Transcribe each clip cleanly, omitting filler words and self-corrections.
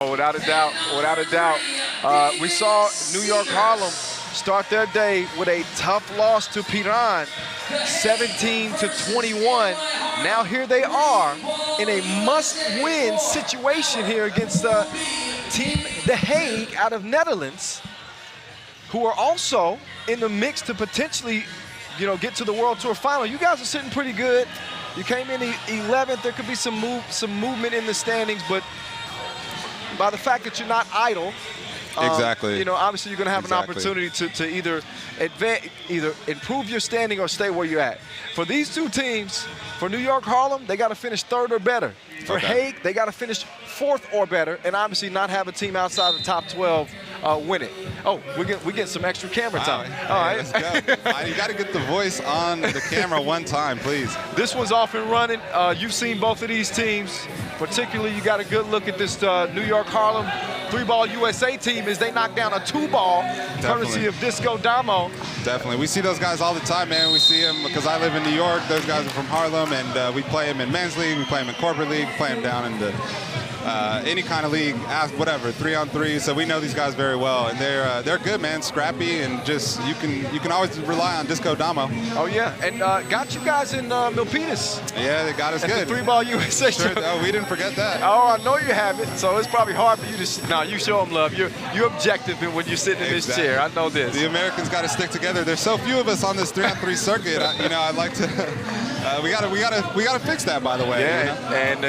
Without a doubt, without a doubt. We saw New York Harlem start their day with a tough loss to Penang, 17-21. Now here they are in a must-win situation here against team The Hague out of Netherlands, who are also in the mix to potentially, get to the World Tour final. You guys are sitting pretty good. You came in 11th. There could be some movement in the standings, but by the fact that you're not idle, exactly. Obviously you're going to have an opportunity to either improve your standing or stay where you're at. For these two teams, for New York Harlem, they got to finish 3rd or better. For Hague, they got to finish 4th or better, and obviously not have a team outside the top 12 win it. Oh, we get some extra camera time. All right. Let's go. You got to get the voice on the camera one time, please. This one's off and running. You've seen both of these teams. Particularly, you got a good look at this New York Harlem 3-ball USA team as they knock down a 2-ball, courtesy of Disco Damo. Definitely. We see those guys all the time, man. We see them because I live in New York. Those guys are from Harlem, and we play them in men's league. We play them in corporate league. We play them down in the any kind of league, whatever, 3-on-3. So we know these guys very well, and they're good, man. Scrappy, and just you can always rely on Disco Damo. Oh yeah, and got you guys in Milpitas. Yeah, they got us good. The 3-ball USA. Sure, oh, we didn't forget that. Oh, I know you haven't. So it's probably hard for you to. No, you show them love. You're objective when you're sitting in this chair. I know this. The Americans got to stick together. There's so few of us on this 3-on-3 circuit. I'd like to. We gotta fix that, by the way. Yeah, and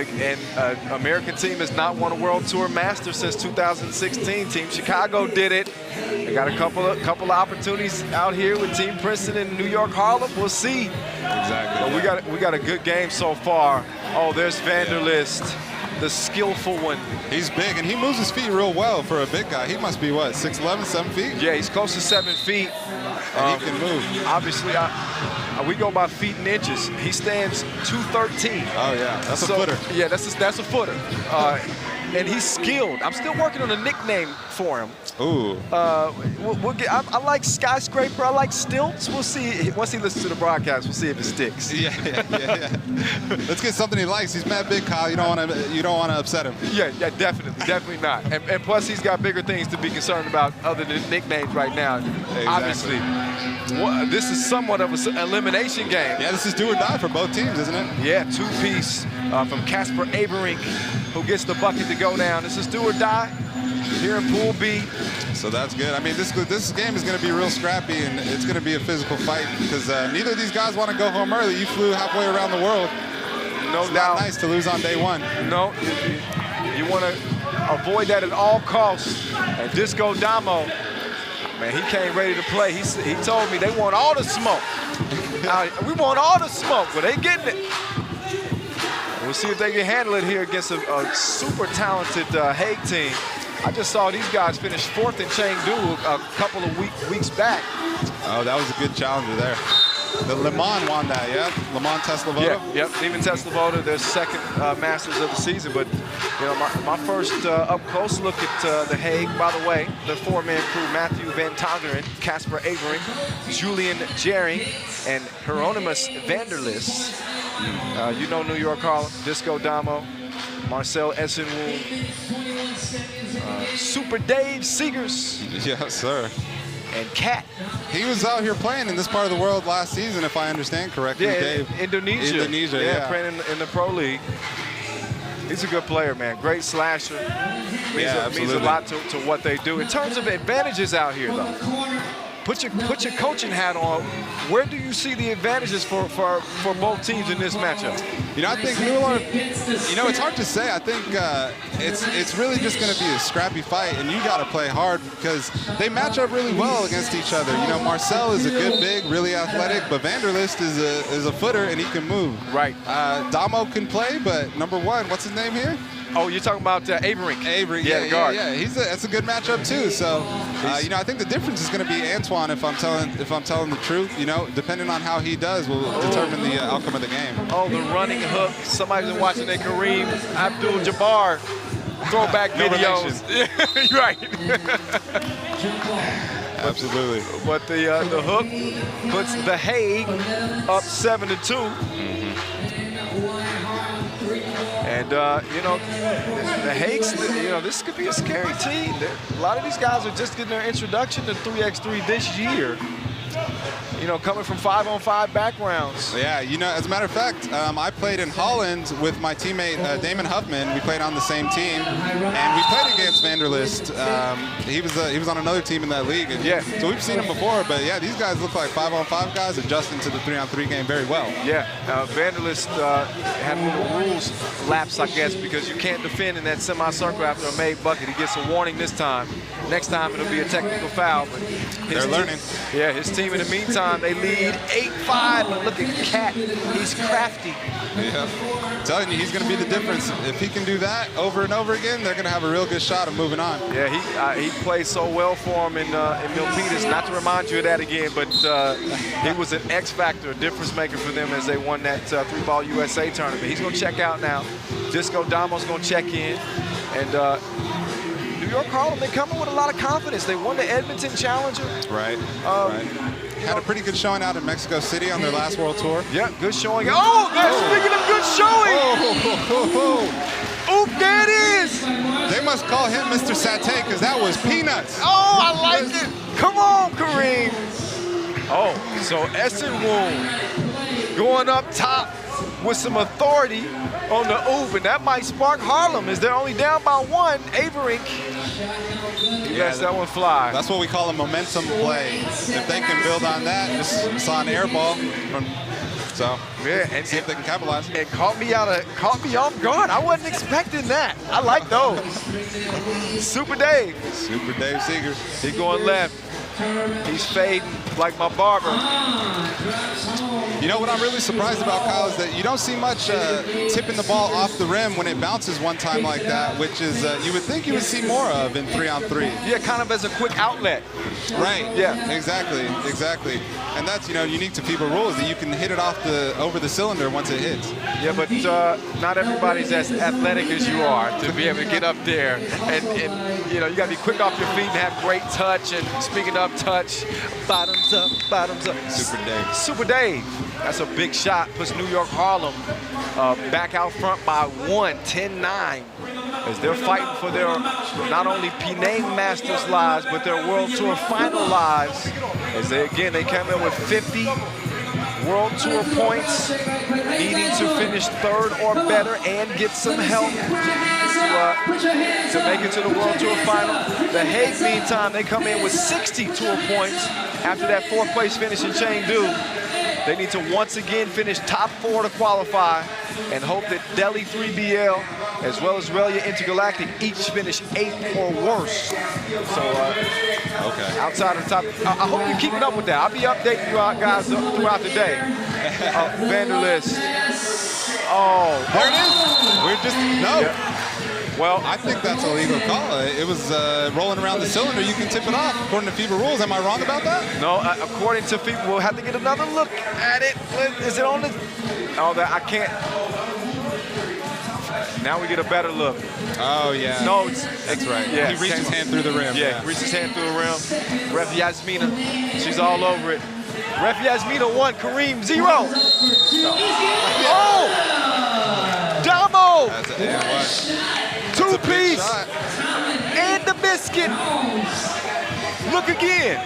American team has not won a World Tour Masters since 2016. Team Chicago did it. They got a couple of opportunities out here with Team Princeton and New York Harlem. We'll see. Exactly. But we got a good game so far. Oh, there's Vanderlist, the skillful one. He's big, and he moves his feet real well for a big guy. He must be, what, 6'11", 7 feet? Yeah, he's close to 7 feet. And he can move. Obviously, we go by feet and inches. He stands 213. Oh, yeah, that's a footer. Yeah, that's a footer. And he's skilled. I'm still working on a nickname for him. Ooh. I like skyscraper. I like stilts. We'll see. Once he listens to the broadcast, we'll see if it sticks. Yeah. Let's get something he likes. He's mad big, Kyle. You don't want to upset him. Yeah, definitely not. And plus, he's got bigger things to be concerned about other than nicknames right now. Exactly. Obviously, this is somewhat of an elimination game. Yeah, this is do or die for both teams, isn't it? Yeah, 2-piece from Casper Aberink, who gets the bucket to go down. This is do or die here in Pool B. So that's good. I mean, this game is going to be real scrappy, and it's going to be a physical fight because neither of these guys want to go home early. You flew halfway around the world. No it's doubt. Not nice to lose on day one. No, you want to avoid that at all costs. And Disco Damo, man, he came ready to play. He told me they want all the smoke. We want all the smoke, but they getting it. We'll see if they can handle it here against a super talented Hague team. I just saw these guys finish 4th in Chengdu a couple of weeks back. Oh, that was a good challenger there. The Le Mans won that, yeah? Le Mans Tesla-Voda? Yeah, yep, even Tesla-Voda, their 2nd Masters of the season. But, my first up-close look at The Hague, by the way, the 4-man crew, Matthew Van Tongeren, Casper Averink, Julian Jering, and Hieronymus Vanderlist. New York Harlem, Disco Damo, Marcel Essenwoon, Super Dave Seegers. Yes, sir. And Cat. He was out here playing in this part of the world last season, if I understand correctly, Dave. Indonesia. Yeah, playing in the Pro League. He's a good player, man. Great slasher. Means a lot to what they do. In terms of advantages out here, though, put your coaching hat on. Where do you see the advantages for both teams in this matchup? I think New Orleans, it's hard to say. I think it's really just going to be a scrappy fight, and you got to play hard because they match up really well against each other. Marcel is a good big, really athletic, but Vanderlist is a footer, and he can move. Right. Damo can play, but number one, what's his name here? Oh, you're talking about Averink. Averink, yeah, the guard. Yeah. That's a good matchup too. So, I think the difference is going to be Antoine. If I'm telling the truth, depending on how he does, will determine the outcome of the game. Oh, the running hook. Somebody's been watching a Kareem Abdul-Jabbar throwback videos. Yeah, right. Absolutely. But the hook puts The Hague up 7-2. And, you know, the Hagues, you know, this could be a scary team. A lot of these guys are just getting their introduction to 3x3 this year. You know, coming from 5-on-5 backgrounds. Yeah, you know, as a matter of fact, I played in Holland with my teammate Damon Huffman. We played on the same team, and we played against Vanderlist. He was on another team in that league, and yeah. So we've seen him before. But yeah, these guys look like 5-on-5 guys adjusting to the 3-on-3 game very well. Yeah, Vanderlist had a little rules lapse, I guess, because you can't defend in that semicircle after a made bucket. He gets a warning this time. Next time it'll be a technical foul. But they're learning. Yeah, his team in the meantime, they lead 8-5, but look at Cat, he's crafty. Yeah, I'm telling you, he's going to be the difference. If he can do that over and over again, they're going to have a real good shot of moving on. Yeah, he played so well for him in Milpitas. Not to remind you of that again, but he was an X factor, a difference maker for them as they won that 3-ball USA tournament. He's going to check out now. Disco Damo's going to check in, and New York Harlem, they're coming with a lot of confidence. They won the Edmonton Challenger. Right, right. Had a pretty good showing out in Mexico City on their last World Tour. Yeah, good showing. Oh, speaking of good showing. Oop, there it is. They must call him Mr. Satay because that was peanuts. Oh, I like it. Come on, Kareem. Oh, so Essen Woon going up top with some authority on the oop, and that might spark Harlem as they're only down by 1. Averink, yes, that one fly. That's what we call a momentum play. If they can build on that, just saw an air ball from, so yeah, and see if they can capitalize. It caught me off guard. I wasn't expecting that. I like those. Super Dave. Super Dave Seeger. He going left. He's fading like my barber. You know what I'm really surprised about, Kyle, is that you don't see much tipping the ball off the rim when it bounces one time like that, which is you would think you would see more of in 3-on-3. Yeah, kind of as a quick outlet. Right. Yeah. Exactly. Exactly. And that's, you know, unique to FIBA rules that you can hit it off over the cylinder once it hits. Yeah, but not everybody's as athletic as you are to be able to get up there. And you know, you got to be quick off your feet and have great touch. And speaking of touch, bottoms up, bottoms up. Super Dave. Super Dave. That's a big shot. Puts New York Harlem back out front by 1, 10-9. As they're fighting for their not only Penang Masters lives, but their World Tour final lives. As they come in with 50 World Tour points, needing to finish 3rd or better and get some help to make it to the World Tour final. The Hague, meantime, they come in with 60 tour points after that 4th place finish in Chengdu. They need to once again finish top 4 to qualify and hope that Delhi 3BL as well as Relia Intergalactic each finish 8th or worse. So okay. Outside of the top, I hope you're keeping up with that. I'll be updating you guys throughout the day. Vanderlist. Oh, there it is. We're just, no. Yeah. Well, I think that's a legal call. It was rolling around the cylinder. You can tip it off according to FIBA rules. Am I wrong about that? No, according to FIBA, we'll have to get another look at it. Is it on the? Oh, that I can't. Now we get a better look. Oh, yeah. No, that's right. Yeah, he reached his hand through the rim. Yeah, he reached his hand through the rim. Ref Yasmina, she's all over it. Ref Yasmina 1, Kareem 0. No. Oh! Damo! That's an and 2-piece! And the biscuit! Look again.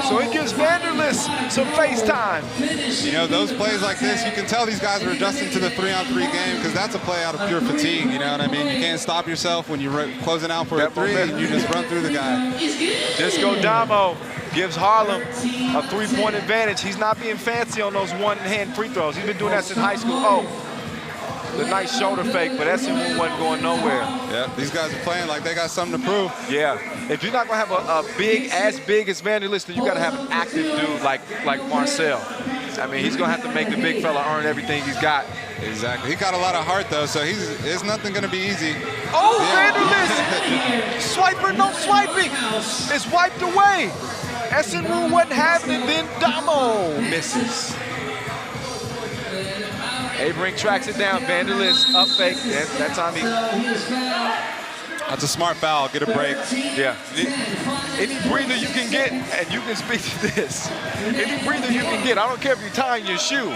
So it gives Vanderlist some face time. You know, those plays like this, you can tell these guys are adjusting to the 3-on-3 game because that's a play out of pure fatigue, you know what I mean? You can't stop yourself when you're closing out for a 3 and you just run through the guy. Disco Damo gives Harlem a 3-point advantage. He's not being fancy on those one-hand free throws. He's been doing that since high school. Oh. The nice shoulder fake, but Essen wasn't going nowhere. Yeah, these guys are playing like they got something to prove. Yeah, if you're not going to have as big as Vanderlist, then you got to have an active dude like Marcel. I mean, he's going to have to make the big fella earn everything he's got. Exactly. He got a lot of heart, though, so it's nothing going to be easy. Oh, yeah. Vanderlist! Swiper, no swiping! It's wiped away. Essen wasn't having it, then Damo misses. Averink tracks it down. Vanderlist up fake. That time he. That's a smart foul. Get a break. Yeah. Any breather you can get, and you can speak to this. Any breather you can get. I don't care if you're tying your shoe.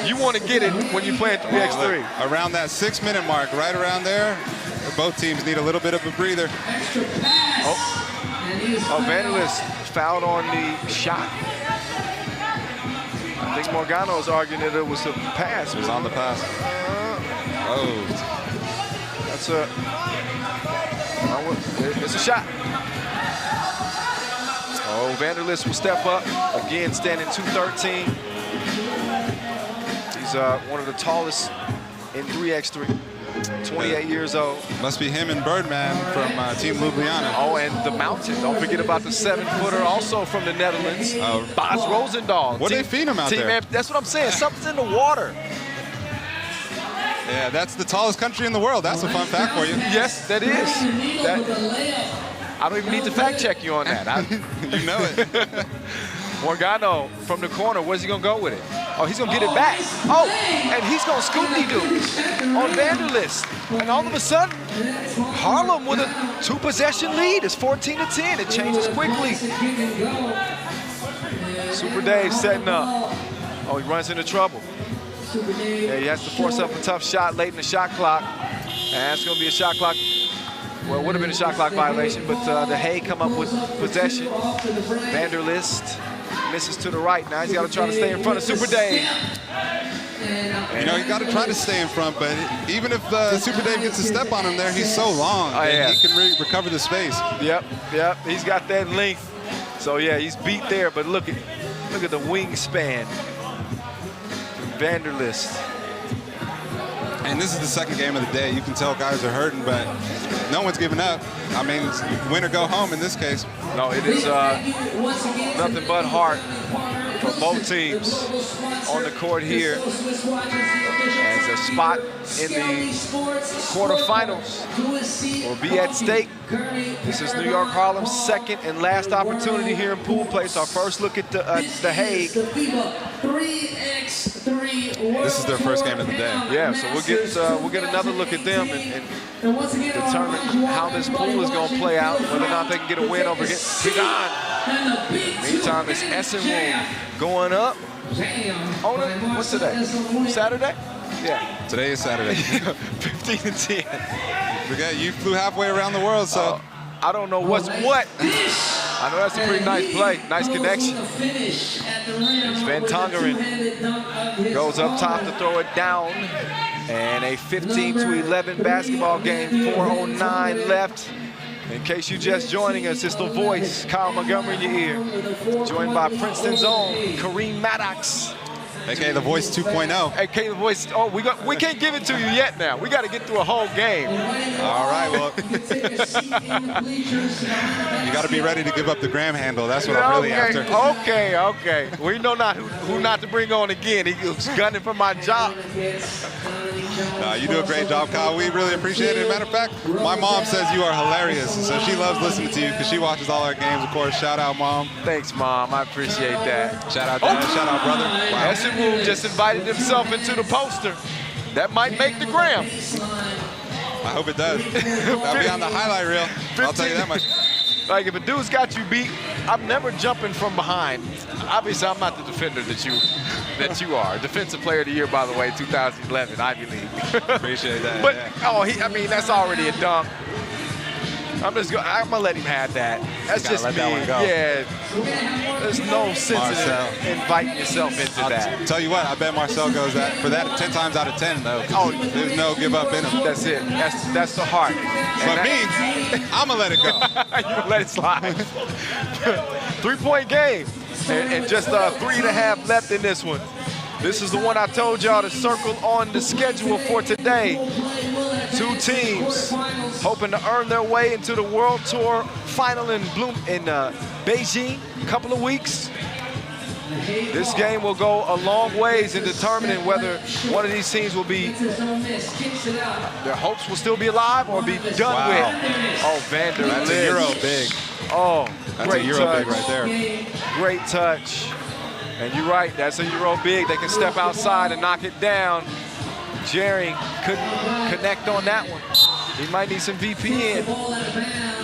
You want to get it when you're playing 3x3. Around that 6-minute mark, right around there, both teams need a little bit of a breather. Oh, Vanderlist fouled on the shot. I think Morgano's arguing that it was a pass. It was on the pass. That's it's a shot. Oh, Vanderlist will step up. Again, standing 213. He's one of the tallest in 3x3. 28 years old. Must be him and Birdman from Team Ljubljana. Oh, and the Mountain. Don't forget about the 7-footer, also from the Netherlands. Bas Roosendaal. What do they feed him out there? That's what I'm saying. Something's in the water. Yeah, that's the tallest country in the world. That's a fun fact for you. Yes, that is. I don't even need to fact check you on that. You know it. Morgano from the corner. Where's he going to go with it? Oh, he's going to get it back. Oh, and he's going to scoop-de-doo on Vanderlist. And all of a sudden, Harlem with a 2-possession lead. It's 14-10. It changes quickly. Super Dave setting up. Oh, he runs into trouble. Yeah, he has to force up a tough shot late in the shot clock. And that's going to be a shot clock. Well, it would have been a shot clock violation, but the Hague come up with possession. Vanderlist misses to the right. Now he's got to try to stay in front of Super Dave. You know, you got to try to stay in front, but even if Super Dave gets a step on him there, he's so long that he can recover the space. Yep. He's got that length. So yeah, he's beat there, but look at the wingspan. Vanderlist. And this is the second game of the day. You can tell guys are hurting, but no one's giving up. I mean, it's win or go home in this case. No, it is nothing but heart for both teams on the court here. As a spot in the quarterfinals will be at stake. This is New York Harlem's second and last opportunity here in pool play. So our first look at the Hague. This is their first game of the day. Yeah, so we'll get another look at them and determine how this pool is going to play out, whether or not they can get a win over Higan. Meantime, it's Essenwold going up. What's today? Saturday? Yeah. Today is Saturday. 15-10. Forget, you flew halfway around the world, so. I don't know what's what. I know that's a pretty nice play, nice connection. Van Tongeren goes up top to throw it down. And a 15-11 basketball game, 4:09 left. In case you're just joining us, it's the voice, Kyle Montgomery in your ear. Joined by Princeton's own Kareem Maddox. AKA the voice 2.0. AKA the voice. Oh, we can't give it to you yet now. We got to get through a whole game. All right, well. You got to be ready to give up the Graham handle. That's what I'm really after. Okay. We know not who not to bring on again. He was gunning for my job. You do a great job, Kyle. We really appreciate it. Matter of fact, my mom says you are hilarious, so she loves listening to you because she watches all our games, of course. Shout out, Mom. Thanks, Mom. I appreciate that. Shout out, Dad. Shout out, brother. Wow. Essenwold just invited himself into the poster. That might make the gram. I hope it does. That'll be on the highlight reel. I'll tell you that much. Like, if a dude's got you beat, I'm never jumping from behind. Obviously, I'm not the defender that you are. Defensive Player of the Year, by the way, 2011 Ivy League. Appreciate that. But I mean, that's already a dunk. I'm gonna let him have that. That's just let me. That one go. Yeah. There's no sense in inviting yourself into that. Tell you what, I bet Marcel goes for that 10 times out of 10 though. Oh, there's no give up in him. That's it. That's the heart. But me, I'm gonna let it go. You gonna let it slide. 3-point game, and just 3.5 left in this one. This is the one I told y'all to circle on the schedule for today. Two teams hoping to earn their way into the World Tour final in Beijing, a couple of weeks. This game will go a long ways in determining whether one of these teams will be, their hopes will still be alive or be done with. Oh, Vanderlist. That's a Euro big. Oh, that's great a Euro touch. big right there. Great touch. And you're right, that's a Euro big. They can step outside and knock it down. Jering couldn't connect on that one. He might need some VPN.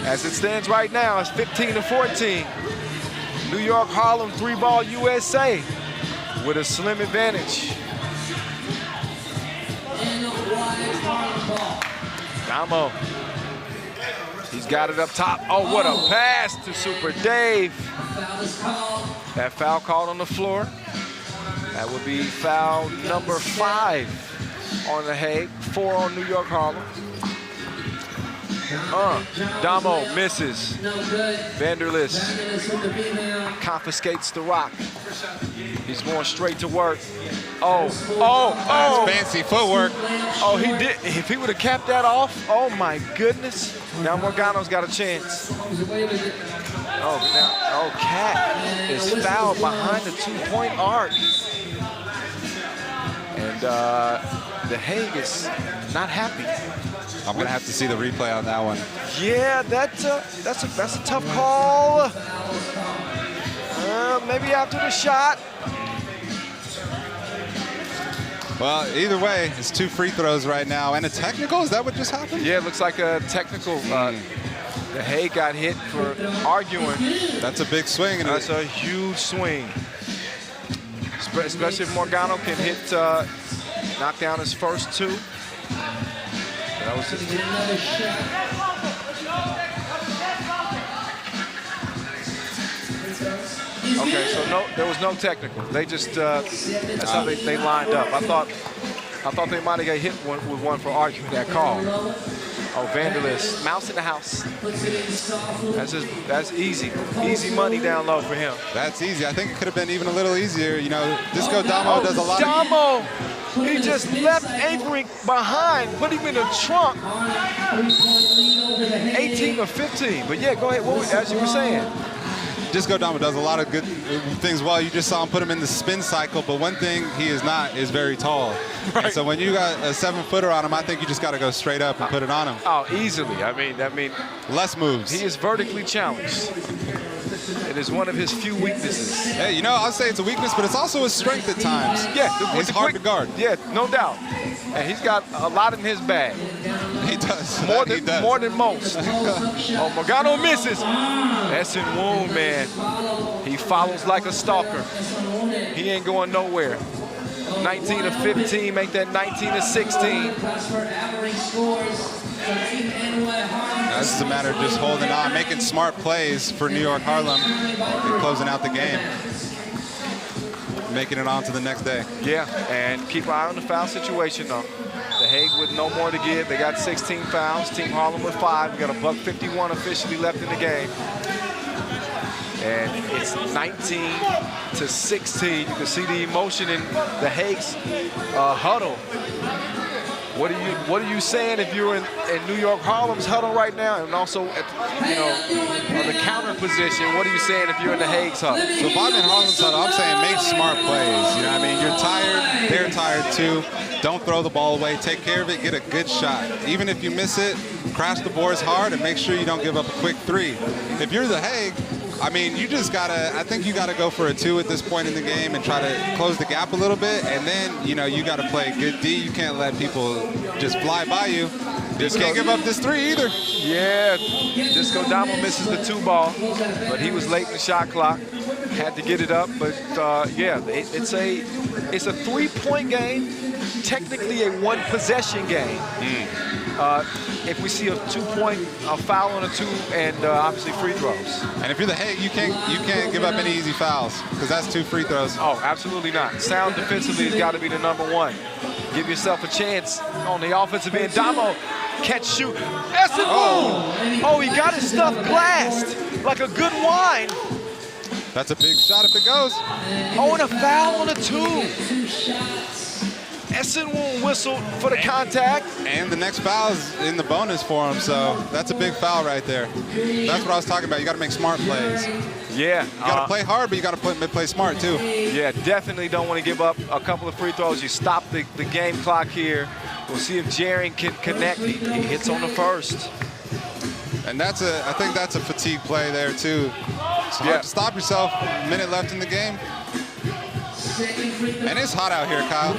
As it stands right now, it's 15-14. New York Harlem 3-ball USA with a slim advantage. Damo. He's got it up top. Oh, what a pass to Super Dave. That foul called on the floor. That would be foul number 5 on the Hague, 4 on New York Harlem. Damo misses. Vanderlist confiscates the rock. He's going straight to work. That's fancy footwork. Oh, he did. If he would have capped that off, oh my goodness. Now Morgano's got a chance. Cat is fouled behind the 2-point arc. And the Hague is not happy. I'm gonna have to see the replay on that one. Yeah, that's a tough call. Maybe after the shot. Well, either way, it's 2 free throws right now. And a technical, is that what just happened? Yeah, it looks like a technical. The Hague got hit for arguing. That's a big swing. And that's a huge swing. Especially if Morgano can hit, knock down his first 2. That was his Okay, so there was no technical. They just that's how they lined up. I thought they might have got hit with one for arguing that call. Oh, Vanderlist, mouse in the house. That's easy money down low for him. That's easy. I think it could have been even a little easier. You know, Disco Damo does a lot. Damo, he just left Avery behind, put him in the trunk. 18 or 15. But yeah, go ahead. As you were saying. Disco Damo does a lot of good things well. You just saw him put him in the spin cycle, but one thing he is not is very tall. Right. And so when you got a 7-footer on him, I think you just got to go straight up and put it on him. Oh, easily. I mean, less moves. He is vertically challenged. It is one of his few weaknesses. Hey, you know, I'll say it's a weakness, but it's also a strength at times. Yeah, he's hard to guard. Yeah, no doubt. And he's got a lot in his bag. He does. More than most. Oh, Morgano misses. That's in wound, man. He follows like a stalker. He ain't going nowhere. 19 to 15, make that 19 to 16. That's just a matter of just holding on, making smart plays for New York Harlem, and closing out the game, making it on to the next day. Yeah, and keep an eye on the foul situation, though. The Hague with no more to give. They got 16 fouls. Team Harlem with 5. We got a $1:51 officially left in the game. And it's 19 to 16. You can see the emotion in the Hague's huddle. What are you saying if you're in New York Harlem's huddle right now, and also at, on the counter position? What are you saying if you're in the Hague's huddle? So if I'm in Harlem's huddle, I'm saying make smart plays. You know what I mean? You're tired, they're tired too. Don't throw the ball away. Take care of it. Get a good shot. Even if you miss it, crash the boards hard and make sure you don't give up a quick 3. If you're the Hague, I mean, you just gotta, I think you gotta go for a 2 at this point in the game and try to close the gap a little bit. And then, you know, you gotta play good D. You can't let people just fly by you. Just can't give up this 3 either. Yeah, Disco Damo misses the 2 ball, but he was late in the shot clock. Had to get it up, but yeah, it's a 3-point game, technically a 1-possession game. If we see a 2-point foul on a 2 and obviously free throws. And if you're the Hague, you can't give up any easy fouls because that's 2 free throws. Oh, absolutely not. Sound defensively has got to be the #1. Give yourself a chance on the offensive end. Damo, catch, shoot. Essen, oh, he got his stuff glassed like a good wine. That's a big shot if it goes. Oh, and a foul on a 2. Essen will whistle for the contact. And the next foul is in the bonus for him, so that's a big foul right there. That's what I was talking about. You got to make smart plays. Yeah. You got to play hard, but you got to play smart too. Yeah, definitely don't want to give up a couple of free throws. You stop the game clock here. We'll see if Jaren can connect. He hits on the first. And I think that's a fatigue play there too. So hard to stop yourself. A minute left in the game. And it's hot out here, Kyle.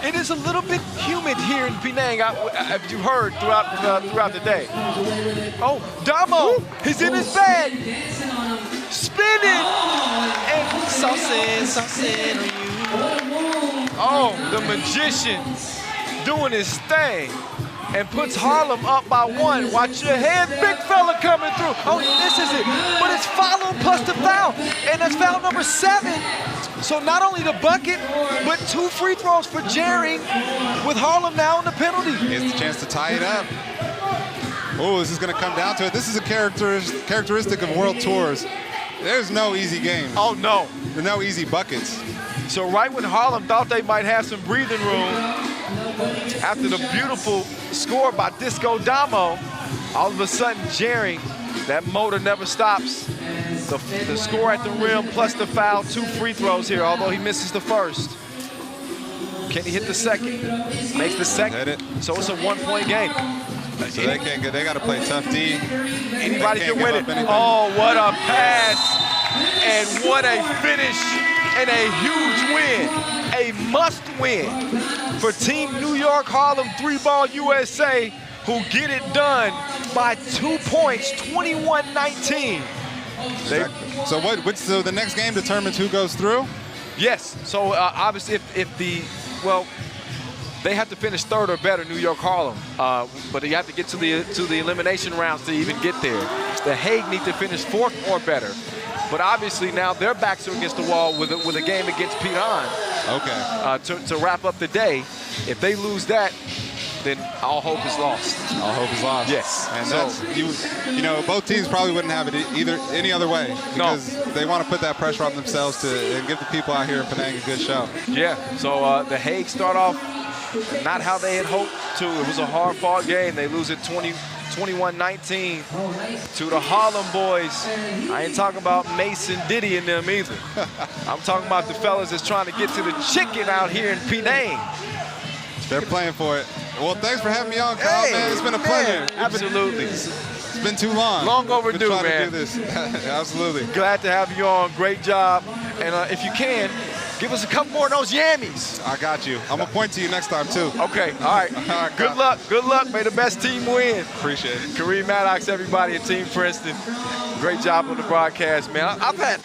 It is a little bit humid here in Penang, as you've heard throughout the day. Oh, Damo, he's in his bag. Spinning and saucing on you. Oh, the magician. doing his thing and puts Harlem up by 1. Watch your head, big fella coming through. Oh, this is it. But it's follow plus the foul, and that's foul number 7. So not only the bucket, but 2 free throws for Jerry with Harlem now in the penalty. Here's the chance to tie it up. Oh, this is going to come down to it. This is a characteristic of World Tours. There's no easy games. Oh, no. There's no easy buckets. So right when Harlem thought they might have some breathing room, after the beautiful score by Disco Damo, all of a sudden Jerry, that motor never stops. The score at the rim plus the foul, 2 free throws here, although he misses the first. Can he hit the second? Makes the second. Hit it. So it's a 1-point game. So they can't get. They got to play tough D. Anybody can win it. Oh, what a pass and what a finish and a huge win. A must win for Team New York Harlem 3-ball USA, who get it done by 2 points, 21-19. So the next game determines who goes through? Yes. So obviously, they have to finish 3rd or better, New York Harlem, but you have to get to the elimination rounds to even get there. The Hague need to finish 4th or better, but obviously now their backs are against the wall with a game against Penang. Okay. To wrap up the day. If they lose that, then all hope is lost. All hope is lost. Yes. And that's, you know, both teams probably wouldn't have it any other way, because they want to put that pressure on themselves and give the people out here in Penang a good show. Yeah. So the Hague start off not how they had hoped to. It was a hard-fought game. They lose it 21-19 to the Harlem boys. I ain't talking about Mason Diddy and them either. I'm talking about the fellas that's trying to get to the chicken out here in Penang. They're playing for it. Well, thanks for having me on, Kyle, man. It's been a pleasure. Absolutely. It's been too long. Long overdue, man. man. To do this. Absolutely. Glad to have you on. Great job. And if you can, give us a couple more of those yammies. I got you. I'm going to point to you next time, too. Okay. All right. All right, Good luck. Good luck. May the best team win. Appreciate it. Kareem Maddox, everybody at Team Princeton. Great job on the broadcast, man. I've had